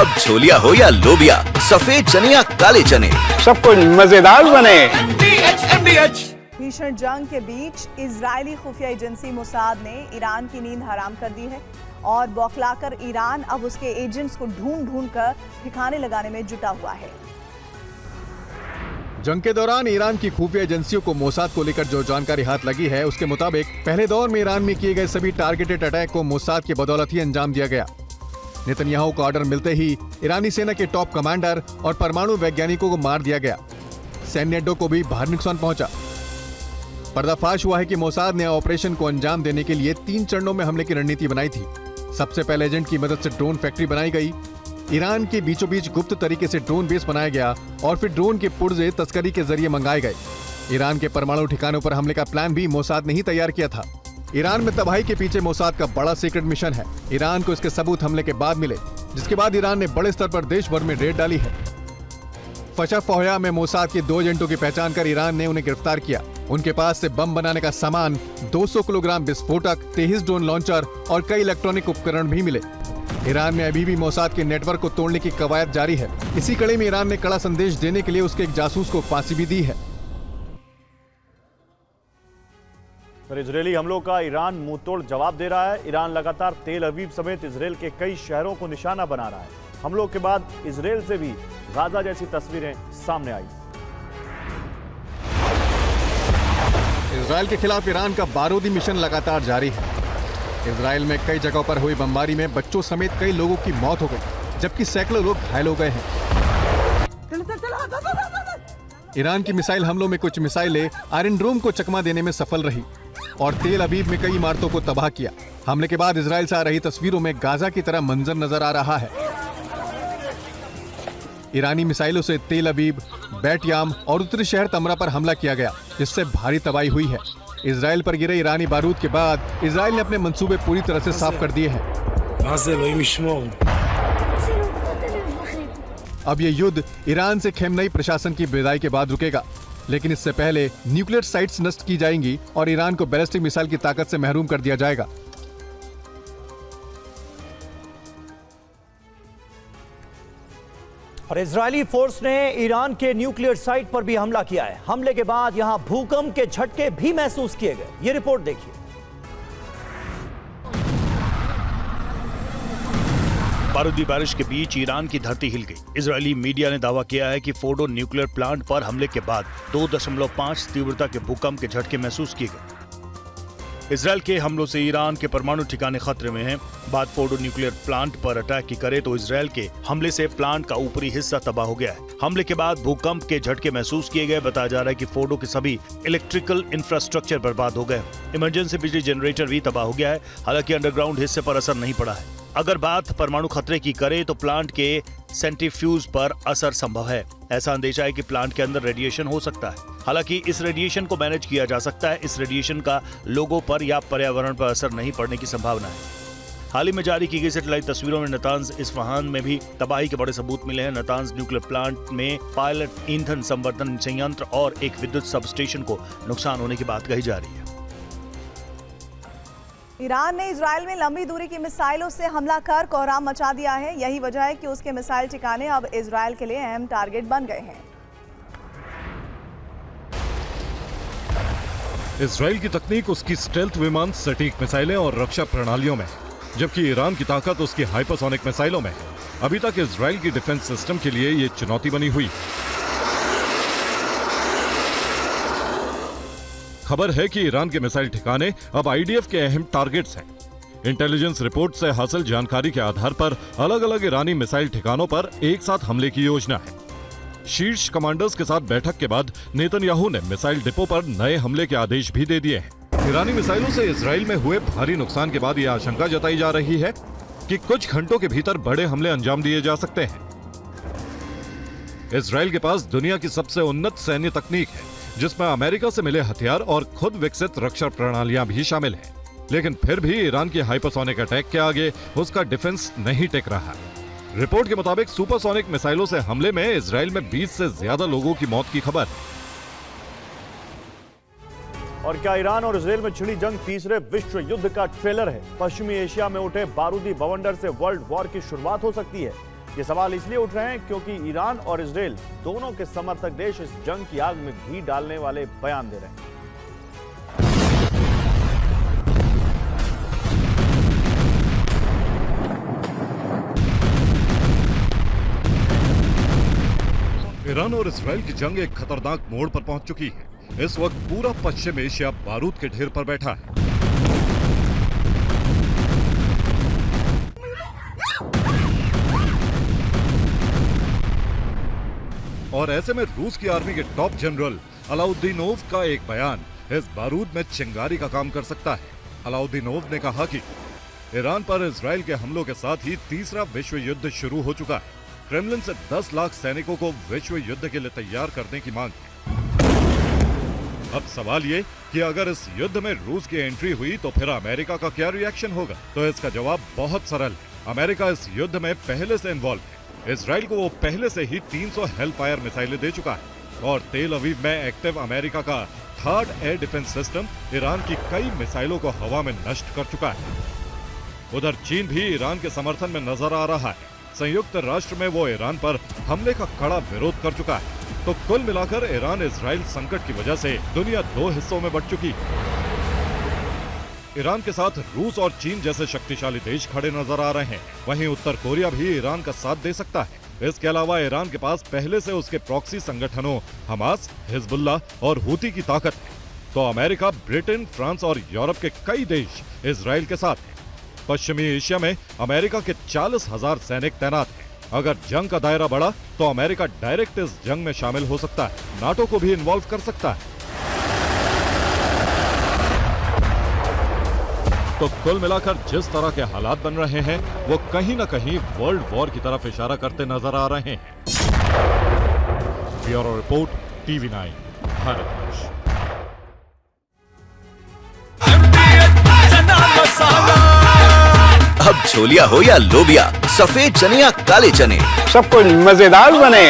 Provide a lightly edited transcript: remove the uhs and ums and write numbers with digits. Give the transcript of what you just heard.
अब छोलिया हो या लोबिया, सफेद चने या काले चने, सब कुछ मजेदार बने। भीषण जंग के बीच इजरायली खुफिया एजेंसी मोसाद ने ईरान की नींद हराम कर दी है और बौखलाकर ईरान अब उसके एजेंट्स को ढूंढ कर ठिकाने लगाने में जुटा हुआ है। जंग के दौरान ईरान की खुफिया एजेंसियों को मोसाद को लेकर जो जानकारी हाथ लगी है, उसके मुताबिक पहले दौर में ईरान में किए गए सभी टारगेटेड अटैक को मोसाद की बदौलत ही अंजाम दिया गया। नेतन्याहू को ऑर्डर मिलते ही ईरानी सेना के टॉप कमांडर और परमाणु वैज्ञानिकों को मार दिया गया। सैन्य अड्डों को भी भारी नुकसान पहुंचा। पर्दाफाश हुआ है कि मोसाद ने ऑपरेशन को अंजाम देने के लिए 3 चरणों में हमले की रणनीति बनाई थी। सबसे पहले एजेंट की मदद से ड्रोन फैक्ट्री बनाई गई। ईरान के बीचों बीच गुप्त तरीके से ड्रोन बेस बनाया गया और फिर ड्रोन के पुर्जे तस्करी के जरिए मंगाए गए। ईरान के परमाणु ठिकानों पर हमले का प्लान भी मोसाद ने ही तैयार किया था। ईरान में तबाही के पीछे मोसाद का बड़ा सीक्रेट मिशन है। ईरान को इसके सबूत हमले के बाद मिले, जिसके बाद ईरान ने बड़े स्तर पर देश भर में रेड डाली है। फशा-फोया में मोसाद के 2 एजेंटों की पहचान कर ईरान ने उन्हें गिरफ्तार किया। उनके पास से बम बनाने का सामान, 200 किलोग्राम विस्फोटक, 23 ड्रोन लॉन्चर और कई इलेक्ट्रॉनिक उपकरण भी मिले। ईरान में अभी भी मोसाद के नेटवर्क को तोड़ने की कवायद जारी है। इसी कड़ी में ईरान ने कड़ा संदेश देने के लिए उसके एक जासूस को फांसी भी दी है। इजरायली हमलों का ईरान मुंहतोड़ जवाब दे रहा है। ईरान लगातार तेल अवीव समेत इजरायल के कई शहरों को निशाना बना रहा है। हमलों के बाद इजरायल से भी गाजा जैसी तस्वीरें सामने आई। इजरायल के खिलाफ ईरान का बारूदी मिशन लगातार जारी है। इजरायल में कई जगहों पर हुई बमबारी में बच्चों समेत कई लोगों की मौत हो गई, जबकि सैकड़ों लोग घायल हो गए हैं। ईरान की मिसाइल हमलों में कुछ मिसाइलें आयरन डोम को चकमा देने में सफल रही और तेल अवीव में कई इमारतों को तबाह किया। हमले के बाद इजरायल से आ रही तस्वीरों में गाजा की तरह मंजर नजर आ रहा है। ईरानी मिसाइलों से तेल अवीव, बैट याम और उत्तरी शहर तमरा पर हमला किया गया, जिससे भारी तबाही हुई है। इजरायल पर गिरे ईरानी बारूद के बाद इजरायल ने अपने मंसूबे पूरी तरह से साफ कर दिए हैं। अब ये युद्ध ईरान से खेमनई प्रशासन की विदाई के बाद रुकेगा, लेकिन इससे पहले न्यूक्लियर साइट्स नष्ट की जाएंगी और ईरान को बैलिस्टिक मिसाइल की ताकत से महरूम कर दिया जाएगा। और इजरायली फोर्स ने ईरान के न्यूक्लियर साइट पर भी हमला किया है। हमले के बाद यहां भूकंप के झटके भी महसूस किए गए। ये रिपोर्ट देखिए। बारूदी बारिश के बीच ईरान की धरती हिल गई। इजरायली मीडिया ने दावा किया है कि फोर्डो न्यूक्लियर प्लांट पर हमले के बाद 2.5 तीव्रता के भूकंप के झटके महसूस किए गए। इजरायल के हमलों से ईरान के परमाणु ठिकाने खतरे में हैं। बात फोर्डो न्यूक्लियर प्लांट पर अटैक की करे तो इजरायल के हमले से प्लांट का ऊपरी हिस्सा तबाह हो गया है। हमले के बाद भूकंप के झटके महसूस किए गए। बताया जा रहा है कि फोर्डो के सभी इलेक्ट्रिकल इंफ्रास्ट्रक्चर बर्बाद हो गए। इमरजेंसी बिजली जनरेटर भी तबाह हो गया है। हालांकि अंडरग्राउंड हिस्से पर असर नहीं पड़ा है। अगर बात परमाणु खतरे की करे तो प्लांट के सेंट्रीफ्यूज पर असर संभव है। ऐसा अंदेशा है कि प्लांट के अंदर रेडिएशन हो सकता है। हालांकि इस रेडिएशन को मैनेज किया जा सकता है। इस रेडिएशन का लोगों पर या पर्यावरण पर असर नहीं पड़ने की संभावना है। हाल ही में जारी की गई सैटेलाइट तस्वीरों में नतांज इस्फहान में भी तबाही के बड़े सबूत मिले हैं। नतांज न्यूक्लियर प्लांट में पायलट ईंधन संवर्धन संयंत्र और एक विद्युत सब स्टेशन को नुकसान होने की बात कही जा रही है। ईरान ने इजरायल में लंबी दूरी की मिसाइलों से हमला कर कोहराम मचा दिया है। यही वजह है कि उसके मिसाइल ठिकाने अब इजरायल के लिए अहम टारगेट बन गए हैं। इजरायल की तकनीक उसकी स्टेल्थ विमान, सटीक मिसाइलें और रक्षा प्रणालियों में, जबकि ईरान की ताकत उसकी हाइपरसोनिक मिसाइलों में। अभी तक इजरायल की डिफेंस सिस्टम के लिए ये चुनौती बनी हुई। खबर है कि ईरान के मिसाइल ठिकाने अब आईडीएफ के अहम टारगेट्स हैं। इंटेलिजेंस रिपोर्ट से हासिल जानकारी के आधार पर अलग अलग ईरानी मिसाइल ठिकानों पर एक साथ हमले की योजना है। शीर्ष कमांडर्स के साथ बैठक के बाद नेतन्याहू ने मिसाइल डिपो पर नए हमले के आदेश भी दे दिए हैं। ईरानी मिसाइलों से इजरायल में हुए भारी नुकसान के बाद यह आशंका जताई जा रही है कि कुछ घंटों के भीतर बड़े हमले अंजाम दिए जा सकते हैं। इजरायल के पास दुनिया की सबसे उन्नत सैन्य तकनीक है, जिसमें अमेरिका से मिले हथियार और खुद विकसित रक्षा प्रणालियां भी शामिल हैं। लेकिन फिर भी ईरान की हाइपरसोनिक अटैक के आगे उसका डिफेंस नहीं टिक रहा। रिपोर्ट के मुताबिक सुपरसोनिक मिसाइलों से हमले में इजरायल में 20 से ज्यादा लोगों की मौत की खबर है। और क्या ईरान और इजरायल में छिड़ी जंग तीसरे विश्व युद्ध का ट्रेलर है? पश्चिमी एशिया में उठे बारूदी बवंडर से वर्ल्ड वॉर की शुरुआत हो सकती है। ये सवाल इसलिए उठ रहे हैं क्योंकि ईरान और इजराइल दोनों के समर्थक देश इस जंग की आग में घी डालने वाले बयान दे रहे हैं। ईरान और इसराइल की जंग एक खतरनाक मोड़ पर पहुंच चुकी है। इस वक्त पूरा पश्चिम एशिया बारूद के ढेर पर बैठा है। और ऐसे में रूस की आर्मी के टॉप जनरल अलाउद्दीनोव का एक बयान इस बारूद में चिंगारी का काम कर सकता है। अलाउद्दीनोव ने कहा कि ईरान पर इसराइल के हमलों के साथ ही तीसरा विश्व युद्ध शुरू हो चुका है। क्रेमलिन से 10 लाख सैनिकों को विश्व युद्ध के लिए तैयार करने की मांग है। अब सवाल ये कि अगर इस युद्ध में रूस की एंट्री हुई तो फिर अमेरिका का क्या रिएक्शन होगा? तो इसका जवाब बहुत सरल है। अमेरिका इस युद्ध में पहले से इन्वॉल्व है। इसराइल को वो पहले से ही 300 हेलफायर मिसाइलें दे चुका है और तेल अवीव में एक्टिव अमेरिका का 3rd air defence system Iran की कई मिसाइलों को हवा में नष्ट कर चुका है। उधर चीन भी ईरान के समर्थन में नजर आ रहा है। संयुक्त राष्ट्र में वो ईरान पर हमले का कड़ा विरोध कर चुका है। तो कुल मिलाकर ईरान इजराइल संकट की वजह से दुनिया 2 हिस्सों में बंट चुकी है। ईरान के साथ रूस और चीन जैसे शक्तिशाली देश खड़े नजर आ रहे हैं। वहीं उत्तर कोरिया भी ईरान का साथ दे सकता है। इसके अलावा ईरान के पास पहले से उसके प्रॉक्सी संगठनों हमास, हिजबुल्लाह और हूती की ताकत है। तो अमेरिका, ब्रिटेन, फ्रांस और यूरोप के कई देश इजराइल के साथ हैं। पश्चिमी एशिया में अमेरिका के 40,000 सैनिक तैनात हैं। अगर जंग का दायरा बढ़ा तो अमेरिका डायरेक्ट इस जंग में शामिल हो सकता है। नाटो को भी इन्वॉल्व कर सकता है। तो कुल मिलाकर जिस तरह के हालात बन रहे हैं वो कहीं ना कहीं वर्ल्ड वॉर की तरफ इशारा करते नजर आ रहे हैं। Bureau report, TV9 Bharat. अब छोलिया हो या लोबिया, सफेद चने या काले चने, सबको मजेदार बने।